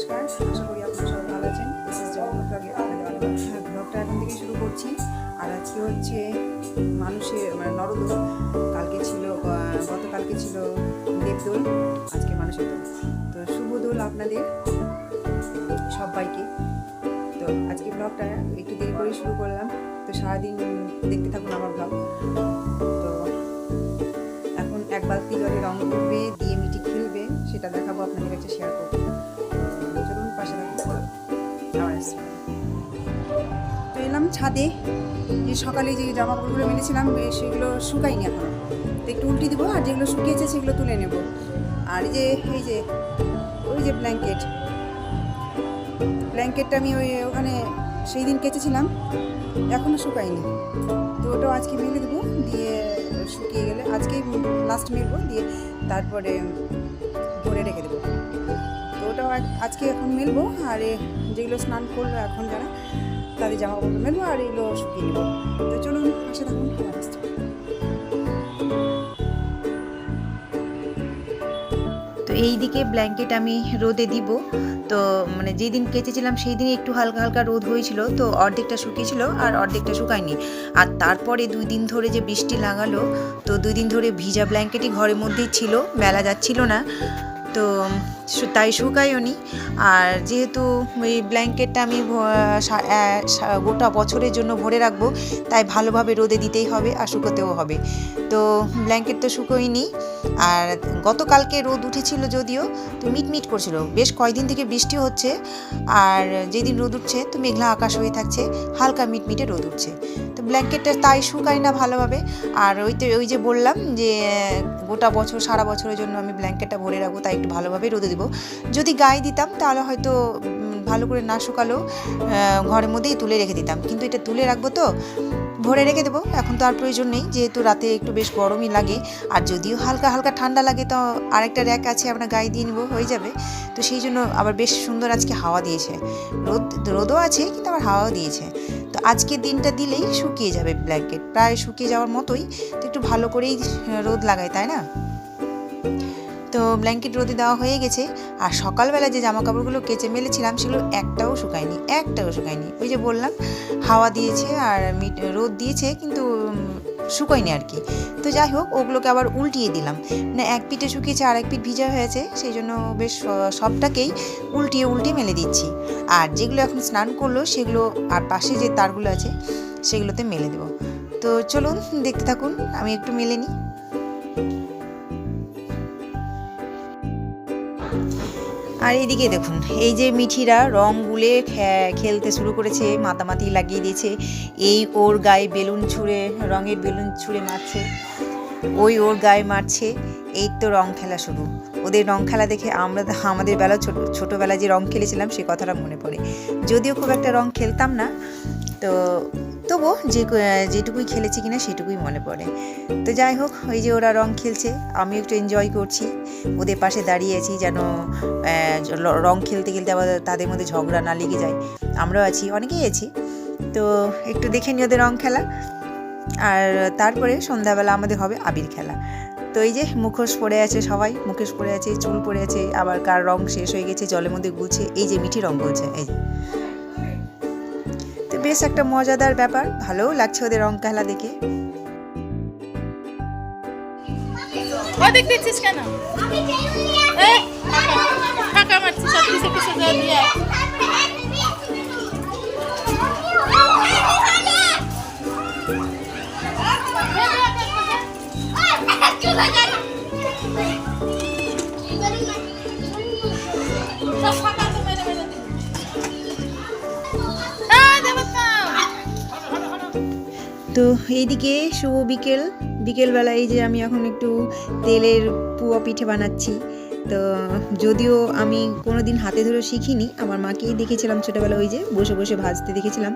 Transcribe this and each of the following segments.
নমস্কার, আশা করি আপনারা সবাই ভালো আছেন। ব্লগটা এখন থেকে শুরু করছি। আর আজকে হচ্ছে মানুষের নরদোল। কালকে ছিল গতকালকে ছিল দেবদোল, আজকে মানুষের দোল। তো শুভ দোল আপনাদের সবাইকে। তো আজকে ব্লগটা একটু দেরি করে শুরু করলাম, তো সারাদিন দেখতে থাকুন আমার ব্লগ। তো এখন এক বালতি জলে রং করবে, দিয়ে মিটি খেলবে, সেটা দেখাবো আপনাদের কাছে, শেয়ার করবো। চলুন পাশে থাকুন। তো এলাম ছাদে, যে সকালে যে জামা কাপড়গুলো মেলেছিলাম সেগুলো শুকাইনি এখন, তো একটু উল্টে দিব, আর যেগুলো শুকিয়েছে সেগুলো তুলে নেব। আর ওই যে ব্ল্যাঙ্কেটটা আমি ওখানে সেই দিন কেচেছিলাম, এখনও শুকায়নি, তো ওটাও আজকে মেলে দেবো। দিয়ে শুকিয়ে গেলে আজকেই লাস্ট মেলবো, দিয়ে তারপরে ভরে রেখে দেবো। তো ওটাও আজকে এখন মেলবো। আর যেগুলো স্নান করলো এখন যারা, তাদের জামা কাপড় মেলবো, আর এগুলো শুকিয়ে নেবো। তো চলুন পাশে থাকুন, আমার আসছে। তো এই দিকে ব্ল্যাঙ্কেট আমি রোদে দিব। তো মানে যেদিন কেচেছিলাম সেই দিনই একটু হালকা হালকা রোদ হয়েছিল, তো অর্ধেকটা শুকিয়েছিল আর অর্ধেকটা শুকায়নি। আর তারপরে 2 দিন ধরে যে বৃষ্টি লাগালো, তো 2 দিন ধরে ভিজা ব্ল্যাঙ্কেটই ঘরের মধ্যেই ছিল, মেলা যাচ্ছিল না, তো তাই শুকায়নি। আর যেহেতু এই ব্ল্যাঙ্কেটটা আমি গোটা বছরের জন্য ভরে রাখবো, তাই ভালোভাবে রোদে দিতেই হবে আর শুকোতেও হবে। তো ব্ল্যাঙ্কেট তো শুকোয়নি। আর গতকালকে রোদ উঠেছিল যদিও, তো মিটমিট করছিল, বেশ কয়েকদিন থেকে বৃষ্টি হচ্ছে, আর যেদিন রোদ উঠছে তো মেঘলা আকাশ হয়ে থাকছে, হালকা মিটমিটে রোদ উঠছে, তো ব্ল্যাঙ্কেটটা তাই শুকায় না ভালোভাবে। আর ওই যে বললাম যে গোটা বছর সারা বছরের জন্য আমি ব্ল্যাঙ্কেটটা ভরে রাখবো, তাই একটু ভালোভাবে রোদে দেবো। যদি গায়ে দিতাম তাহলে হয়তো ভালো করে না শুকালেও ঘরের মধ্যেই তুলে রেখে দিতাম, কিন্তু এটা তুলে রাখবো তো ভরে রেখে দেবো। এখন তো আর প্রয়োজন নেই, যেহেতু রাতে একটু বেশ গরমই লাগে, আর যদিও হালকা হালকা ঠান্ডা লাগে, তো আরেকটা র্যাক আছে, আমরা গায়ে দিয়ে নেবো, হয়ে যাবে। তো সেই জন্য আবার বেশ সুন্দর আজকে হাওয়া দিয়েছে, রোদও আছে কিন্তু আবার হাওয়াও দিয়েছে। তো আজকের দিনটা দিলেই শুকিয়ে যাবে ব্ল্যাঙ্কেট, প্রায় শুকিয়ে যাওয়ার মতোই। তো একটু ভালো করেই রোদ লাগায়, তাই না? তো ব্ল্যাঙ্কেট রোদে দেওয়া হয়ে গেছে। আর সকালবেলা যে জামা কাপড়গুলো কেচে মেলেছিলাম সেগুলো একটাও শুকায়নি। ওই যে বললাম হাওয়া দিয়েছে আর রোদ দিয়েছে, কিন্তু শুকোয়নি আর কি। তো যাই হোক, ওগুলোকে আবার উল্টিয়ে দিলাম, মানে এক পিঠে শুকিয়েছে আর এক পিঠ ভিজা হয়েছে, সেই জন্য বেশ সবটাকেই উল্টিয়ে মেলে দিচ্ছি। আর যেগুলো এখন স্নান করলো সেগুলো, আর পাশে যে তারগুলো আছে সেগুলোতে মেলে দেবো। তো চলুন দেখতে থাকুন, আমি একটু মেলে নিই। আর এইদিকে দেখুন, এই যে মিঠিরা রং গুলে খেলতে শুরু করেছে, মাতামাতি লাগিয়ে দিয়েছে। এই ওর গায়ে বেলুন ছুঁড়ে, রঙের বেলুন ছুঁড়ে মারছে, ওই ওর গায়ে মারছে। এই তো রং খেলা শুরু। ওদের রং খেলা দেখে আমাদের বেলা ছোটোবেলায় যে রং খেলেছিলাম সে কথাটা মনে পড়ে। যদিও খুব একটা রং খেলতাম না, তো তবুও যেটুকুই খেলেছি কিনা সেটুকুই মনে পড়ে। তো যাই হোক, ওই যে ওরা রং খেলছে, আমি একটু এনজয় করছি, ওদের পাশে দাঁড়িয়ে আছি, যেন রং খেলতে খেলতে আবার তাদের মধ্যে ঝগড়া না লেগে যায়। আমরাও আছি, অনেকেই আছি, তো একটু দেখে নিই ওদের রং খেলা। আর তারপরে সন্ধ্যাবেলা আমাদের হবে আবির খেলা। তো এই যে মুখোশ পরে আছে, সবাই মুখোশ পরে আছে, চুল পরে আছে, আবার কার রং শেষ হয়ে গেছে জলের মধ্যে গুলছে, এই যে মিঠি রং গুলছে, এই যে। তো বেশ একটা মজাদার ব্যাপার, ভালোও লাগছে ওদের রং খেলা দেখে। দেখছিস কেন? ফাঁকা মারছিস, পিছে পিছে যা দিয়ে। তো এইদিকে শুভ বিকেলবেলা, এই যে আমি এখন একটু তেলের পুয়া পিঠে বানাচ্ছি। তো যদিও আমি কোনোদিন হাতে ধরে শিখিনি, আমার মাকেই দেখেছিলাম ছোটোবেলা, ওই যে বসে বসে ভাজতে দেখেছিলাম,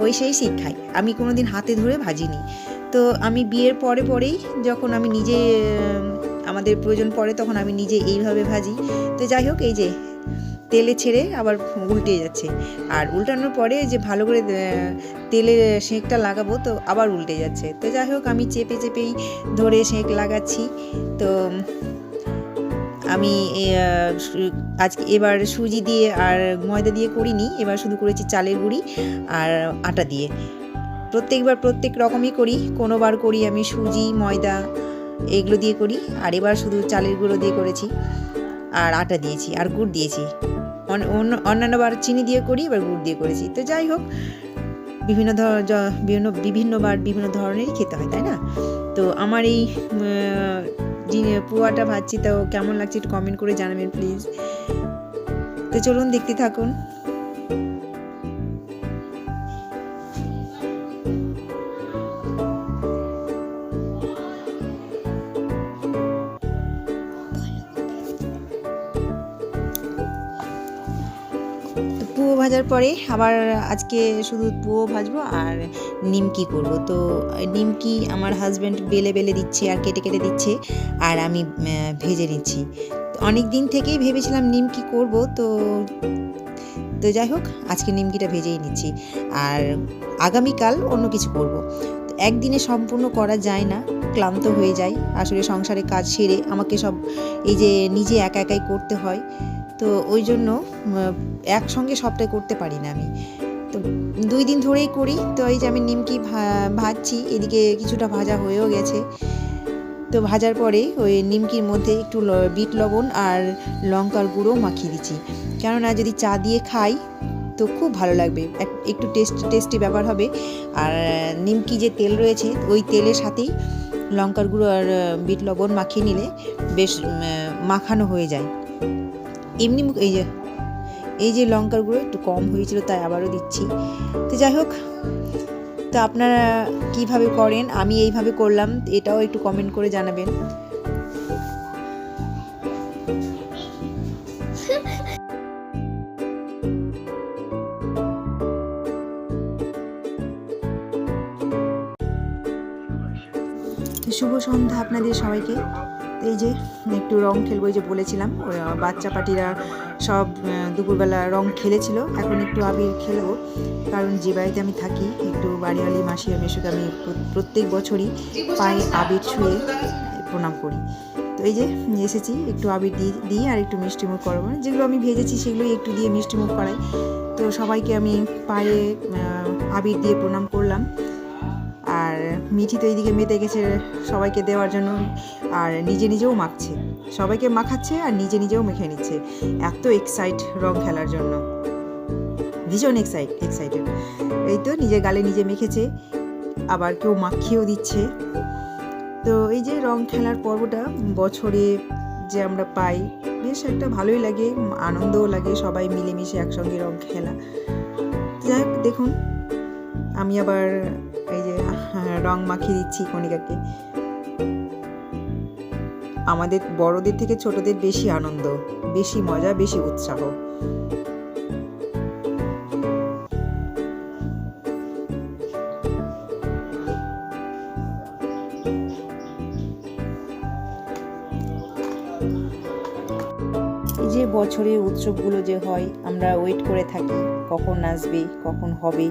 ওই সেই শিক্ষাই, আমি কোনোদিন হাতে ধরে ভাজিনি। তো আমি বিয়ের পরেই যখন আমি নিজে, আমাদের প্রয়োজন পড়ে, তখন আমি নিজে এইভাবে ভাজি। তো যাই হোক, এই যে তেলে ছেড়ে আবার উল্টে যাচ্ছে, আর উল্টানোর পরে যে ভালো করে তেলে সেঁকটা লাগাবো, তো আবার উল্টে যাচ্ছে। তো যাই হোক, আমি চেপেই ধরে সেঁক লাগাচ্ছি। তো আমি আজকে এবার সুজি দিয়ে আর ময়দা দিয়ে করিনি, এবার শুধু করেছি চালের গুঁড়ি আর আটা দিয়ে। প্রত্যেকবার প্রত্যেক রকমই করি, কোনোবার করি আমি সুজি ময়দা এগুলো দিয়ে করি, আর এবার শুধু চালের গুঁড়ো দিয়ে করেছি আর আটা দিয়েছি আর গুড় দিয়েছি। অন্যান্যবার চিনি দিয়ে করি, এবার গুড় দিয়ে করেছি। তো যাই হোক, বিভিন্নবার বিভিন্ন ধরনেরই খেতে হয়, তাই না? তো আমার এই পোয়াটা ভাজছি, তো কেমন লাগছে একটু কমেন্ট করে জানাবেন প্লিজ। তো চলুন দেখতে থাকুন। পুয়ো ভাজার পরে আবার আজকে শুধু পুয়ো ভাজবো আর নিমকি করব। তো নিমকি আমার হাজব্যান্ড বেলে বেলে দিচ্ছে আর কেটে কেটে দিচ্ছে, আর আমি ভেজে নিচ্ছি। অনেক দিন থেকেই ভেবেছিলাম নিমকি করব, তো যাই হোক আজকে নিমকিটা ভেজেই নিচ্ছি, আর আগামীকাল অন্য কিছু করব। একদিনে সম্পূর্ণ করা যায় না, ক্লান্ত হয়ে যায়। আসলে সংসারে কাজ সেরে আমাকে সব এই যে নিজে একা একাই করতে হয়, তো ওই জন্য একসঙ্গে সবটাই করতে পারি না আমি। তো 2 দিন ধরেই করি। তো এই যে আমি নিমকি ভাজছি, এদিকে কিছুটা ভাজা হয়েও গেছে। তো ভাজার পরে ওই নিমকির মধ্যে একটু বিট লবণ আর লঙ্কার গুঁড়ো মাখিয়ে দিচ্ছি, কেননা যদি চা দিয়ে খাই তো খুব ভালো লাগবে, একটু টেস্টি ব্যাপার হবে। আর নিমকি যে তেল রয়েছে ওই তেলের সাথেই লঙ্কার গুঁড়ো আর বিট লবণ মাখিয়ে নিলে বেশ মাখানো হয়ে যায়। এমনি এই যে লঙ্কার গুঁড়ো একটু কম হয়েছিল, তাই আবারও দিচ্ছি। তো যাই হোক, তো আপনারা কিভাবে করেন, আমি এইভাবে করলাম, এটাও একটু কমেন্ট করে জানাবেন। তো শুভ সন্ধ্যা আপনাদের সবাইকে। এই যে একটু রং খেলবো, এই যে বলেছিলাম বাচ্চা পাটিরা সব দুপুরবেলা রং খেলেছিল, এখন একটু আবির খেলবো। কারণ যে বাড়িতে আমি থাকি, একটু বাড়িওয়ালি মাসি আর মেসুকে আমি প্রত্যেক বছরই পায়ে আবির ছুঁয়ে প্রণাম করি। তো এই যে এসেছি, একটু আবির দিয়ে আর একটু মিষ্টিমুখ করাবো, যেগুলো আমি ভেজেছি সেগুলোই একটু দিয়ে মিষ্টিমুখ করাই। তো সবাইকে আমি পায়ে আবির দিয়ে প্রণাম করলাম। আর মিঠি তো এইদিকে মেতে গেছে সবাইকে দেওয়ার জন্য, আর নিজেও মাখছে, সবাইকে মাখাচ্ছে আর নিজেও মেখে নিচ্ছে। এত রং খেলার জন্য ভীষণ এক্সাইটেড। এই তো নিজের গালে নিজে মেখেছে, আবার কেউ মাখিয়েও দিচ্ছে। তো এই যে রং খেলার পর্বটা বছরে যে আমরা পাই, বেশ একটা ভালোই লাগে, আনন্দও লাগে, সবাই মিলেমিশে একসঙ্গে রং খেলা। যাই হোক, দেখুন আমি আবার এই যে রং মাখিয়ে দিচ্ছি কণিকাকে। আমাদের বড়দের থেকে ছোটদের বেশি আনন্দ, বেশি মজা, বেশি উৎসাহ। এই যে বছরের উৎসবগুলো যে হয়, আমরা ওয়েট করে থাকি কখন আসবে, কখন হবে।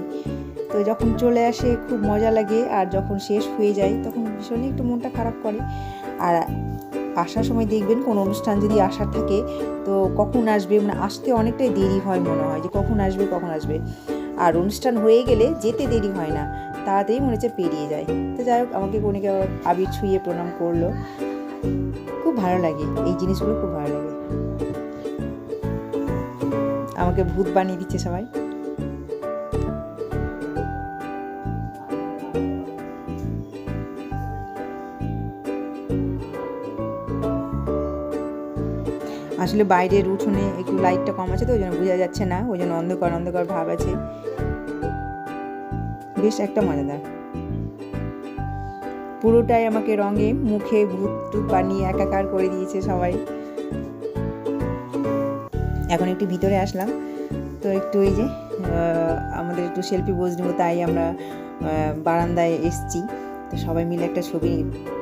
তো যখন চলে আসে খুব মজা লাগে, আর যখন শেষ হয়ে যায় তখন ভীষণই একটু মনটা খারাপ করে। আর আসার সময় দেখবেন কোনো অনুষ্ঠান যদি আসার থাকে, তো কখন আসবে, মানে আসতে অনেকটাই দেরি হয়, মনে হয় যে কখন আসবে। আর অনুষ্ঠান হয়ে গেলে যেতে দেরি হয় না, তাড়াতাড়ি মনে হচ্ছে পেরিয়ে যায়। তো যাই হোক, আমাকে কণিকা আবির ছুঁয়ে প্রণাম করলো, খুব ভালো লাগে, এই জিনিসগুলো খুব ভালো লাগে। আমাকে ভূত বানিয়ে দিচ্ছে সবাই। আসলে বাইরের উঠোনে একটু লাইটটা কম আছে, তো ওই জন্য বোঝা যাচ্ছে না, ওই জন্য অন্ধকার ভাব আছে, বেশ একটা মজাদার। পুরোটাই আমাকে রঙে মুখে ভূত টুত বানিয়ে একাকার করে দিয়েছে সবাই। এখন একটু ভিতরে আসলাম, তো একটু এই যে আমাদের একটু সেলফি পোজ নেবো, তাই আমরা বারান্দায় এসছি। তো সবাই মিলে একটা ছবি,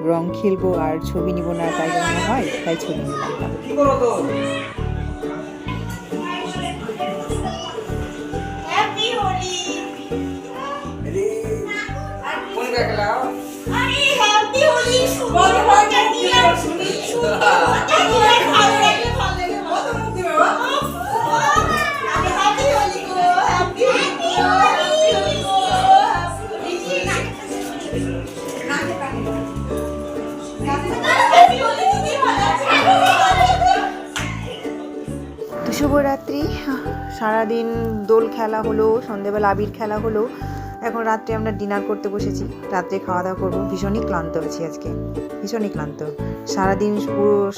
রং খেলবো আর ছবি নিব না, তাই মনে হয়, তাই ছবি নিলাম। হ্যাপি হোলি তো শুভরাত্রি। সারাদিন দোল খেলা হলো, সন্ধেবেলা আবির খেলা হলো, এখন রাত্রে আমরা ডিনার করতে বসেছি, রাত্রে খাওয়া দাওয়া করবো। ভীষণই ক্লান্ত আছি আজকে, ভীষণই ক্লান্ত।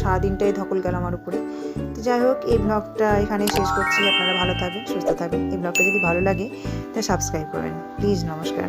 সারাদিনটাই ধকল গেল আমার উপরে। তো যাই হোক, এই ব্লগটা এখানে শেষ করছি। আপনারা ভালো থাকবেন, সুস্থ থাকবেন। এই ব্লগটা যদি ভালো লাগে তাহলে সাবস্ক্রাইব করবেন প্লিজ। নমস্কার।